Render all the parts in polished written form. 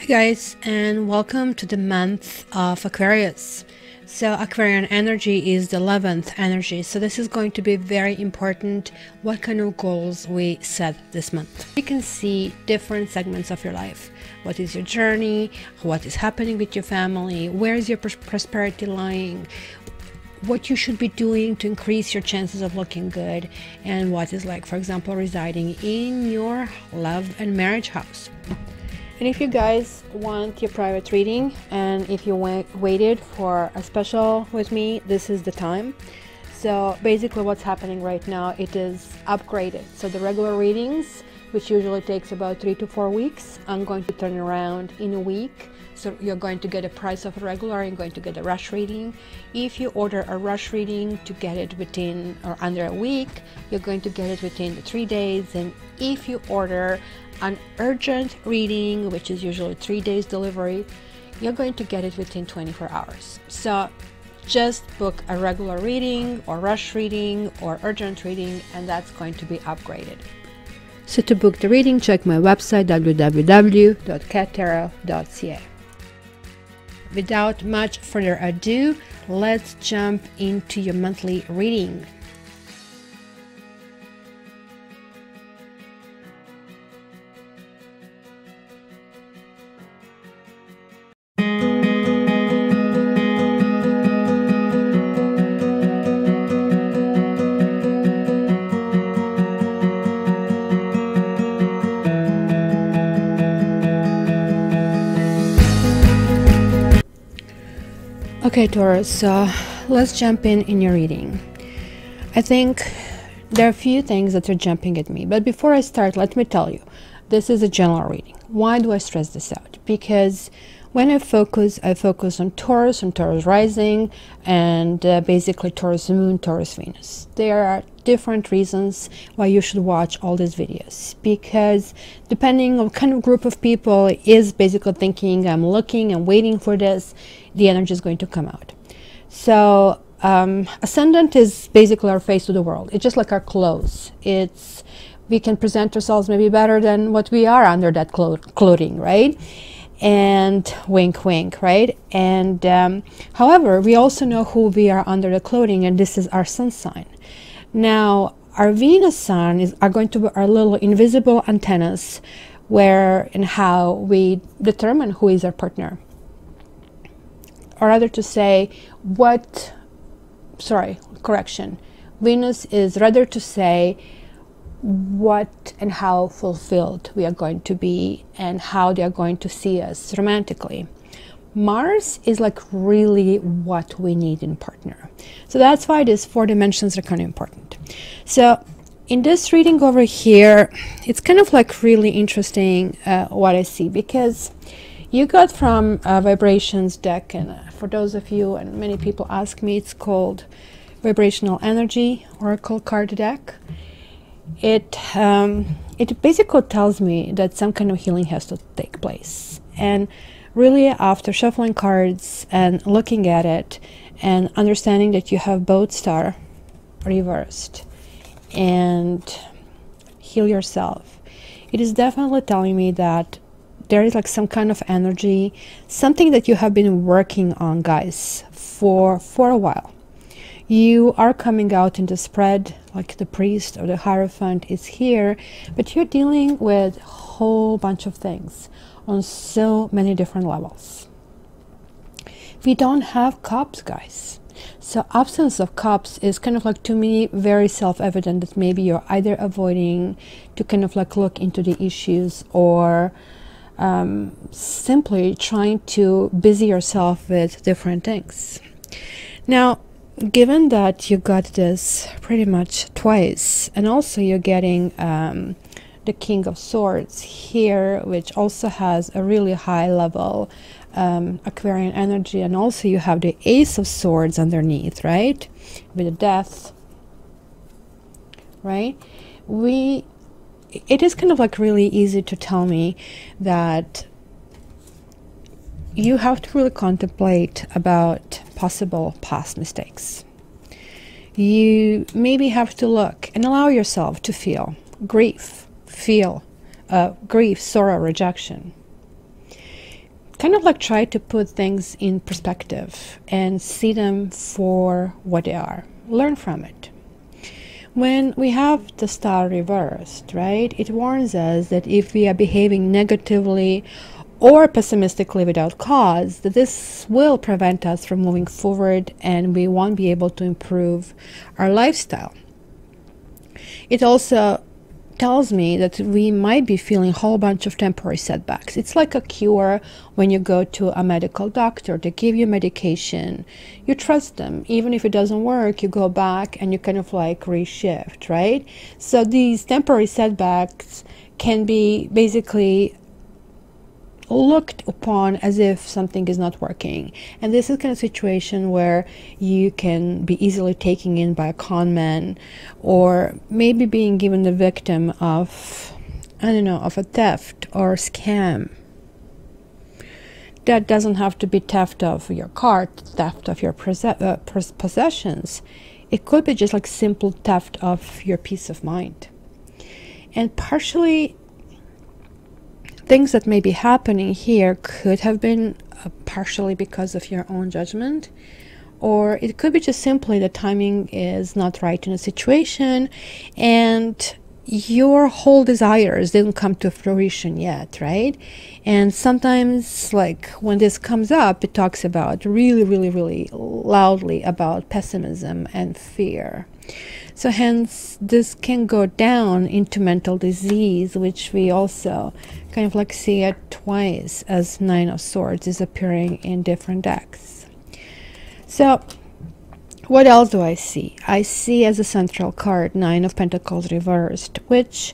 Hi guys, and welcome to the month of Aquarius. So Aquarian energy is the 11th energy, so this is going to be very important what kind of goals we set this month. You can see different segments of your life. What is your journey? What is happening with your family? Where is your prosperity lying? What you should be doing to increase your chances of looking good, and what is, like, for example, residing in your love and marriage house. And if you guys want your private reading, and if you waited for a special with me, this is the time. So basically what's happening right now, it is upgraded. So the regular readings, which usually takes about 3 to 4 weeks, I'm going to turn around in a week. So you're going to get a price of a regular, you're going to get a rush reading. If you order a rush reading to get it within or under a week, you're going to get it within 3 days. And if you order an urgent reading, which is usually 3 days delivery, you're going to get it within 24 hours. So just book a regular reading or rush reading or urgent reading, and that's going to be upgraded. So to book the reading, check my website www.cattarot.ca. Without much further ado, let's jump into your monthly reading. Okay, Taurus, so let's jump in your reading. I think there are a few things that are jumping at me, but before I start, let me tell you, this is a general reading. Why do I stress this out? Because when I focus on Taurus rising, and basically Taurus moon, Taurus Venus. There are different reasons why you should watch all these videos, because depending on what kind of group of people is basically thinking, I'm looking and waiting for this, the energy is going to come out. So ascendant is basically our face to the world. It's just like our clothes. We can present ourselves maybe better than what we are under that clothing, right? And wink wink, right? And however, we also know who we are under the clothing, and this is our sun sign. Now our Venus sun are going to be our little invisible antennas where and how we determine who is our partner, or rather to say Venus is rather to say what and how fulfilled we are going to be and how they are going to see us romantically. Mars is like really what we need in partner. So that's why these 4 dimensions are kind of important. So in this reading over here, it's kind of like really interesting what I see, because you got from Vibrations deck, and for those of you, and many people ask me, it's called Vibrational Energy Oracle card deck. It basically tells me that some kind of healing has to take place. And really, after shuffling cards and looking at it and understanding that you have both star reversed and heal yourself, it is definitely telling me that there is like some kind of energy, something that you have been working on, guys, for a while. You are coming out in the spread, like the priest or the Hierophant is here, but you're dealing with a whole bunch of things on so many different levels. We don't have cups, guys. So absence of cups is kind of like, to me, very self-evident that maybe you're either avoiding to kind of like look into the issues, or simply trying to busy yourself with different things. Now, given that you got this pretty much twice, and also you're getting the King of Swords here, which also has a really high level Aquarian energy, and also you have the Ace of Swords underneath, right, with the Death, right? It is kind of like really easy to tell me that you have to really contemplate about possible past mistakes. You maybe have to look and allow yourself to feel grief, sorrow, rejection. kind of like try to put things in perspective and see them for what they are. Learn from it. When we have the star reversed, right, it warns us that if we are behaving negatively or pessimistically without cause, that this will prevent us from moving forward and we won't be able to improve our lifestyle. It also tells me that we might be feeling a whole bunch of temporary setbacks. It's like a cure when you go to a medical doctor. They give you medication. You trust them. Even if it doesn't work, you go back and you kind of like reshift, right? So these temporary setbacks can be basically looked upon as if something is not working, and this is kind of situation where you can be easily taken in by a con man, or maybe being given the victim of, I don't know, of a theft or scam. That doesn't have to be theft of your car, theft of your possessions. It could be just like simple theft of your peace of mind. And partially things that may be happening here could have been partially because of your own judgment, or it could be just simply the timing is not right in a situation and your whole desires didn't come to fruition yet, right? And sometimes, like when this comes up, it talks about really loudly about pessimism and fear. So hence this can go down into mental disease, which we also kind of like see it twice as Nine of Swords is appearing in different decks. So what else do I see? I see as a central card Nine of Pentacles reversed, which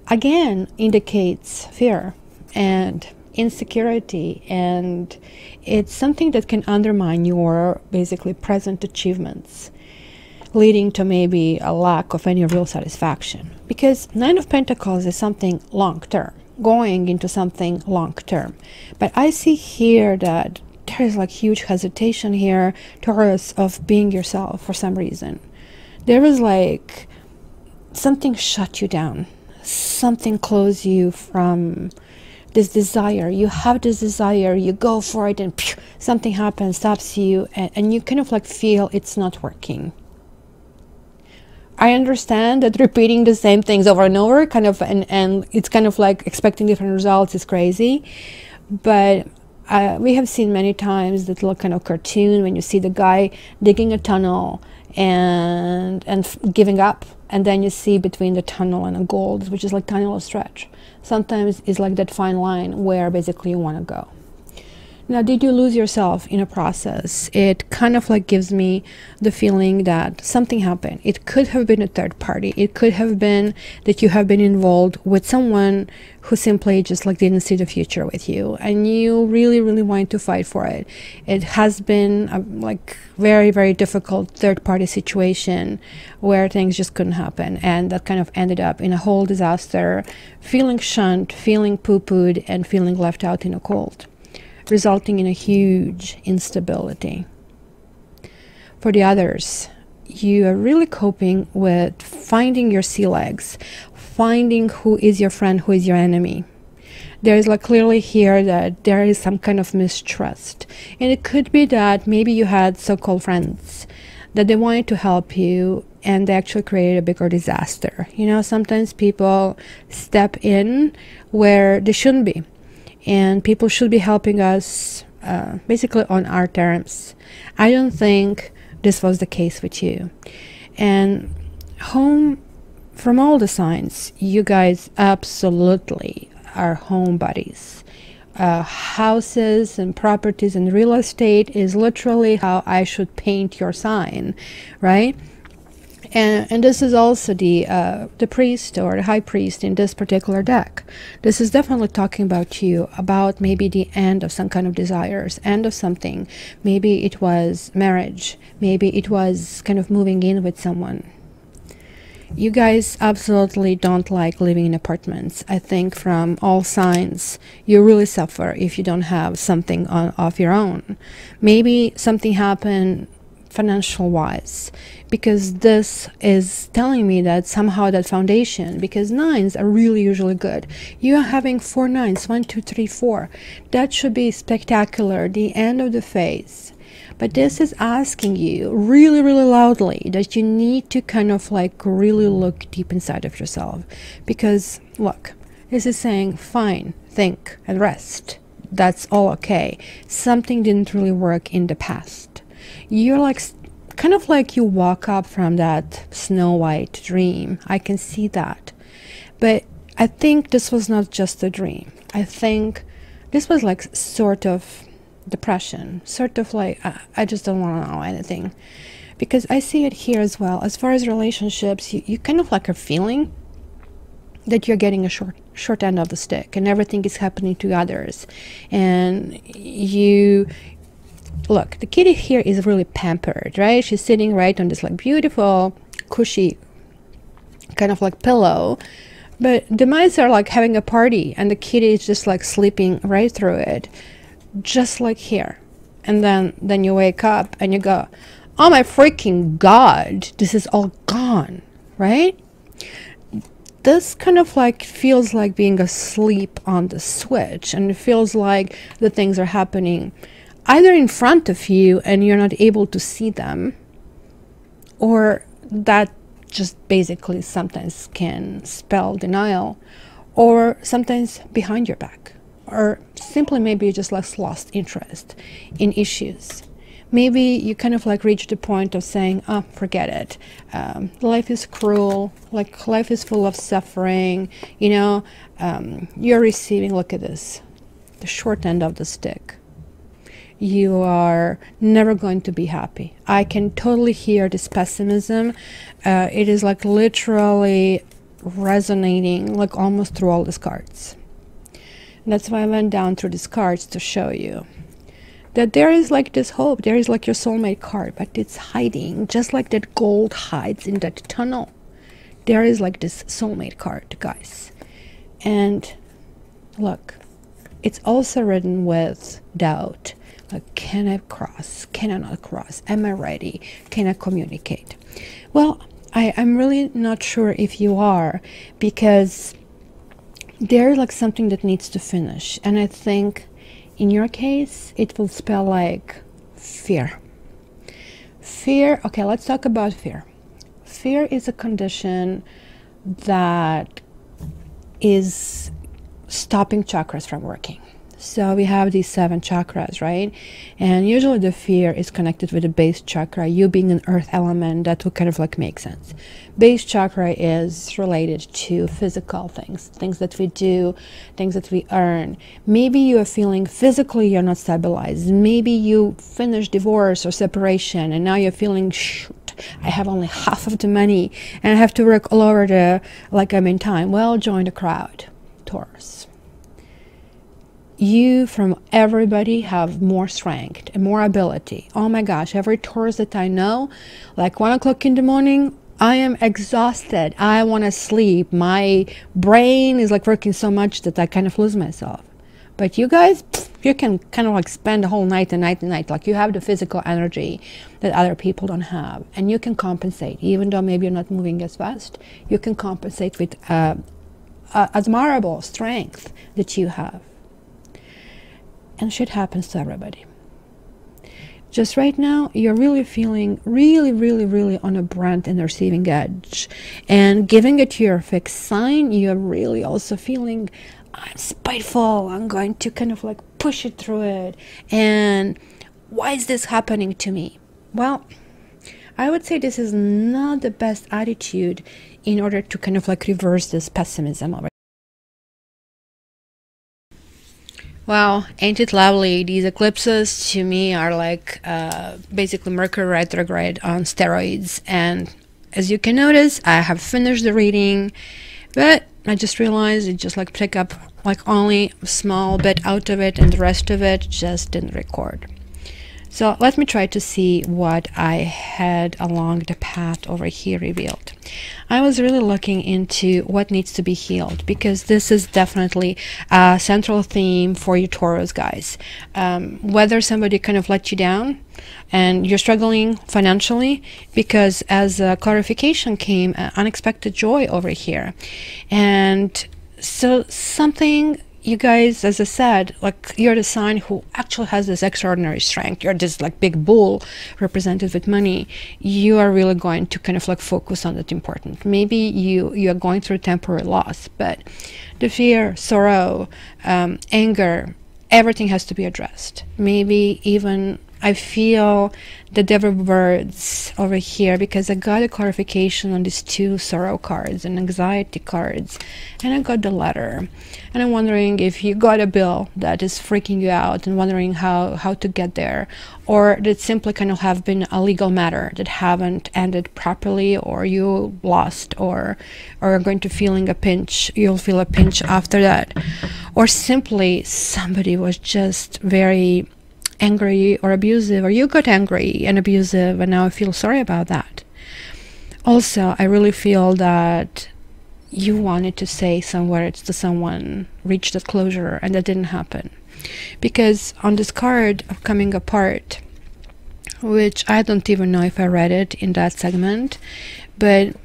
again indicates fear and insecurity, and it's something that can undermine your basically present achievements, leading to maybe a lack of any real satisfaction. Because Nine of Pentacles is something long-term, going into something long-term. But I see here that there is like huge hesitation here, Taurus, of being yourself for some reason. There is like something shut you down, something closed you from this desire. You have this desire, you go for it, and phew, something happens, stops you, and you kind of like feel it's not working. I understand that repeating the same things over and over kind of, and it's kind of like expecting different results is crazy. But we have seen many times that little kind of cartoon when you see the guy digging a tunnel and giving up, and then you see between the tunnel and a gold, which is like tiny little stretch. Sometimes it's like that fine line where basically you want to go. Now, did you lose yourself in a process? It kind of like gives me the feeling that something happened. It could have been a third party. It could have been that you have been involved with someone who simply just like didn't see the future with you, and you really wanted to fight for it. It has been a like very difficult third party situation where things just couldn't happen, and that kind of ended up in a whole disaster, feeling shunned, feeling poo-pooed, and feeling left out in a cold, resulting in a huge instability. For the others, you are really coping with finding your sea legs, finding who is your friend, who is your enemy. There is like clearly here that there is some kind of mistrust, and it could be that maybe you had so-called friends that they wanted to help you and they actually created a bigger disaster. You know, sometimes people step in where they shouldn't be, and people should be helping us basically on our terms. I don't think this was the case with you. And home, from all the signs, you guys absolutely are home buddies. Houses and properties and real estate is literally how I should paint your sign, right? And this is also the priest or the high priest in this particular deck. This is definitely talking about you, about maybe the end of some kind of desires, end of something. Maybe it was marriage. Maybe it was kind of moving in with someone. You guys absolutely don't like living in apartments. I think from all signs, you really suffer if you don't have something of your own. Maybe something happened financial wise, because this is telling me that somehow that foundation, because nines are really usually good. You are having 4 nines, 1 2 3 4. That should be spectacular, the end of the phase. But this is asking you really, really loudly that you need to kind of like really look deep inside of yourself. Because look, this is saying, fine, think and rest. That's all okay. Something didn't really work in the past. You're like, kind of like you woke up from that Snow White dream. I can see that. But I think this was not just a dream. I think this was like sort of depression, sort of like I just don't want to know anything, because I see it here as well. As far as relationships, you kind of like are feeling that you're getting a short end of the stick, and everything is happening to others. And you look, the kitty here is really pampered, right? She's sitting right on this like beautiful cushy kind of like pillow, but the mice are like having a party and the kitty is just like sleeping right through it, just like here. And then you wake up and you go, oh my freaking god, this is all gone, right? This kind of like feels like being asleep on the switch, and it feels like the things are happening either in front of you and you're not able to see them, or that just basically sometimes can spell denial, or sometimes behind your back, or simply maybe you just like lost interest in issues. Maybe you kind of like reach the point of saying, oh, forget it. Life is cruel, like life is full of suffering, you know. You're receiving, look at this, the short end of the stick. You are never going to be happy. I can totally hear this pessimism. It is like literally resonating like almost through all these cards. And that's why I went down through these cards to show you that there is like this hope. There is like your soulmate card, but it's hiding, just like that gold hides in that tunnel. There is like this soulmate card, guys. And look, it's also written with doubt. Like, can I cross? Can I not cross? Am I ready? Can I communicate? Well, I'm really not sure if you are, because there's like something that needs to finish. And I think in your case, it will spell like fear. Fear, okay, let's talk about fear. Fear is a condition that is stopping chakras from working. So we have these 7 chakras, right? And usually the fear is connected with the base chakra. You being an earth element, that would kind of like make sense. Base chakra is related to physical things, things that we do, things that we earn. Maybe you are feeling physically you're not stabilized. Maybe you finished divorce or separation and now you're feeling, shoot, I have only half of the money and I have to work all over the, like I'm in time. Well, join the crowd, Taurus. You from everybody have more strength and more ability. Oh my gosh, every Taurus that I know, like 1 o'clock in the morning, I am exhausted. I want to sleep. My brain is like working so much that I kind of lose myself. But you guys, you can kind of like spend the whole night and night and night. Like you have the physical energy that other people don't have. And you can compensate. Even though maybe you're not moving as fast, you can compensate with admirable strength that you have. And shit happens to everybody. Just right now, you're really feeling really on a brand and receiving edge. And giving it to your fixed sign, you're really also feeling, I'm spiteful, I'm going to kind of like push it through it. And why is this happening to me? Well, I would say this is not the best attitude in order to kind of like reverse this pessimism over. Wow, ain't it lovely? These eclipses to me are like basically Mercury retrograde on steroids. And as you can notice, I have finished the reading, but I just realized it just like pick up like only a small bit out of it and the rest of it just didn't record. So let me try to see what I had along the path over here revealed. I was really looking into what needs to be healed, because this is definitely a central theme for you Taurus guys. Whether somebody kind of let you down and you're struggling financially, because as a clarification came unexpected joy over here. And so something, you guys, as I said, like you're the sign who actually has this extraordinary strength. You're this like big bull represented with money. You are really going to kind of like focus on that important. Maybe you are going through temporary loss, but the fear, sorrow, anger, everything has to be addressed. Maybe even I feel the devil words over here, because I got a clarification on these two sorrow cards and anxiety cards, and I got the letter. And I'm wondering if you got a bill that is freaking you out and wondering how to get there, or that simply kind of have been a legal matter that haven't ended properly, or you lost, or are going to feeling a pinch, you'll feel a pinch after that, or simply somebody was just very angry or abusive, or you got angry and abusive, and now I feel sorry about that. Also, I really feel that you wanted to say some words to someone, reach that closure, and that didn't happen. Because on this card of coming apart, which I don't even know if I read it in that segment, but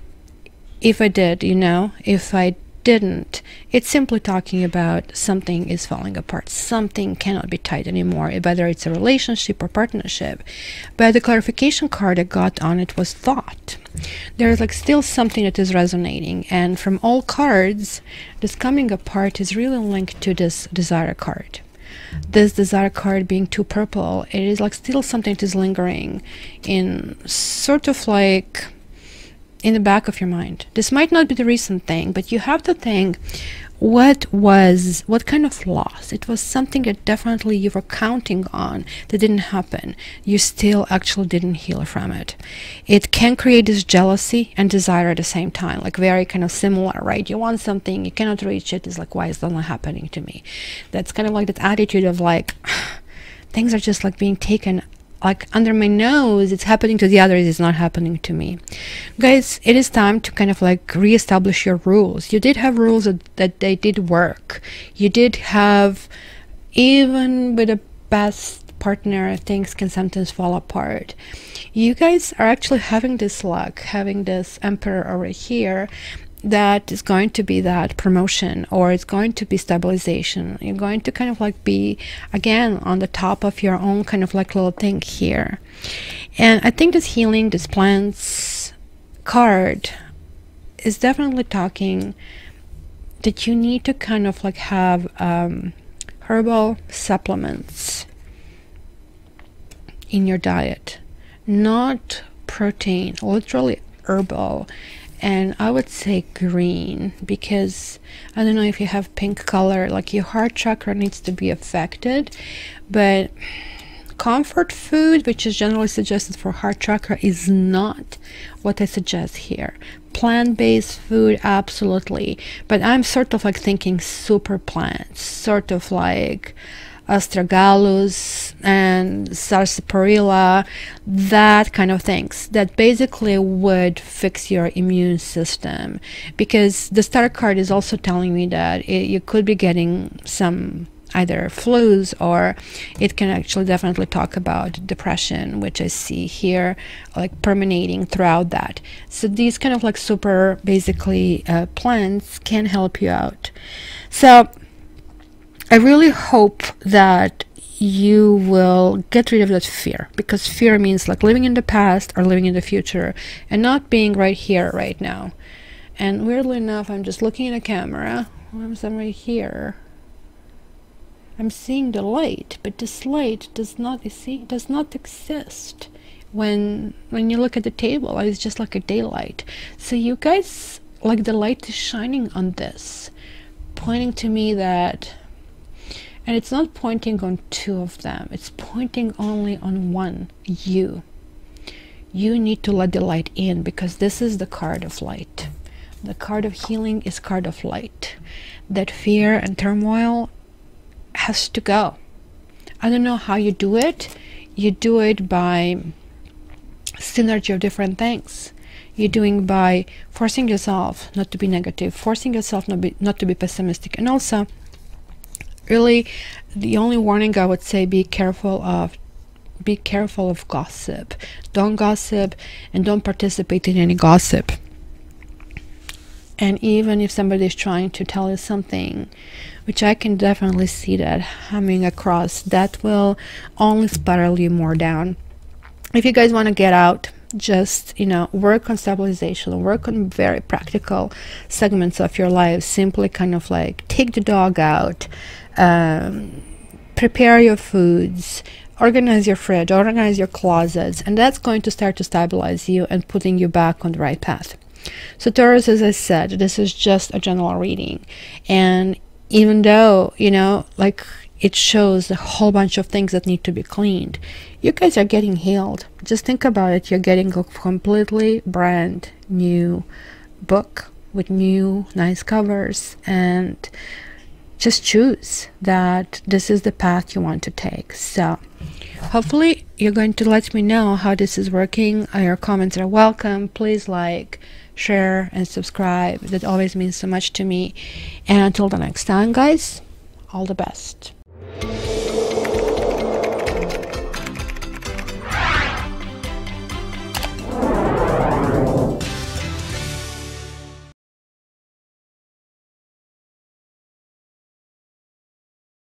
if I did, you know, if I didn't, it's simply talking about something is falling apart, something cannot be tight anymore, whether it's a relationship or partnership. But the clarification card I got on it was thought. There's like still something that is resonating, and from all cards, this coming apart is really linked to this desire card. This desire card being too purple, it is like still something that is lingering in sort of like in the back of your mind. This might not be the recent thing, but you have to think, what kind of loss? It was something that definitely you were counting on that didn't happen. You still actually didn't heal from it. It can create this jealousy and desire at the same time, like very kind of similar, right? You want something, you cannot reach it. It's like, why is that not happening to me? That's kind of like that attitude of like, things are just like being taken like under my nose, it's happening to the others, it's not happening to me. Guys, it is time to kind of like reestablish your rules. You did have rules that they did work. You did have, even with the best partner, things can sometimes fall apart. You guys are actually having this luck, having this emperor over here, that is going to be that promotion, or it's going to be stabilization. You're going to kind of like be again on the top of your own kind of like little thing here. And I think this healing, this plants card is definitely talking that you need to kind of like have herbal supplements in your diet, not protein, literally herbal. And I would say green, because I don't know if you have pink color, like your heart chakra needs to be affected. But comfort food, which is generally suggested for heart chakra, is not what I suggest here. Plant-based food, absolutely, but I'm sort of like thinking super plants, sort of like astragalus and sarsaparilla, that kind of things that basically would fix your immune system. Because the star card is also telling me that you could be getting some either flus, or it can actually definitely talk about depression, which I see here like permeating throughout that. So these kind of like super basically plants can help you out. So I really hope that you will get rid of that fear, because fear means like living in the past or living in the future and not being right here, right now. And weirdly enough, I'm just looking at a camera. I'm right here. I'm seeing the light, but this light does not exist when you look at the table. It's just like a daylight. So you guys, like the light is shining on this, pointing to me that. And it's not pointing on two of them, it's pointing only on one, you. You need to let the light in, because this is the card of light. The card of healing is card of light. That fear and turmoil has to go. I don't know how you do it. You do it by synergy of different things. you're doing by forcing yourself not to be negative, forcing yourself not to be pessimistic. And also, really, the only warning I would say, be careful of gossip. Don't gossip, and don't participate in any gossip. And even if somebody is trying to tell you something, which I can definitely see that coming across, that will only spiral you more down. If you guys want to get out, just, you know, work on stabilization, work on very practical segments of your life. Simply kind of like take the dog out, prepare your foods, organize your fridge, organize your closets, and that's going to start to stabilize you and putting you back on the right path. So Taurus, as I said, this is just a general reading, and even though, you know, like, it shows a whole bunch of things that need to be cleaned, you guys are getting healed. Just think about it. You're getting a completely brand new book with new nice covers, and just choose that this is the path you want to take. So hopefully you're going to let me know how this is working. Your comments are welcome. Please like, share, and subscribe. That always means so much to me. And until the next time, guys, all the best.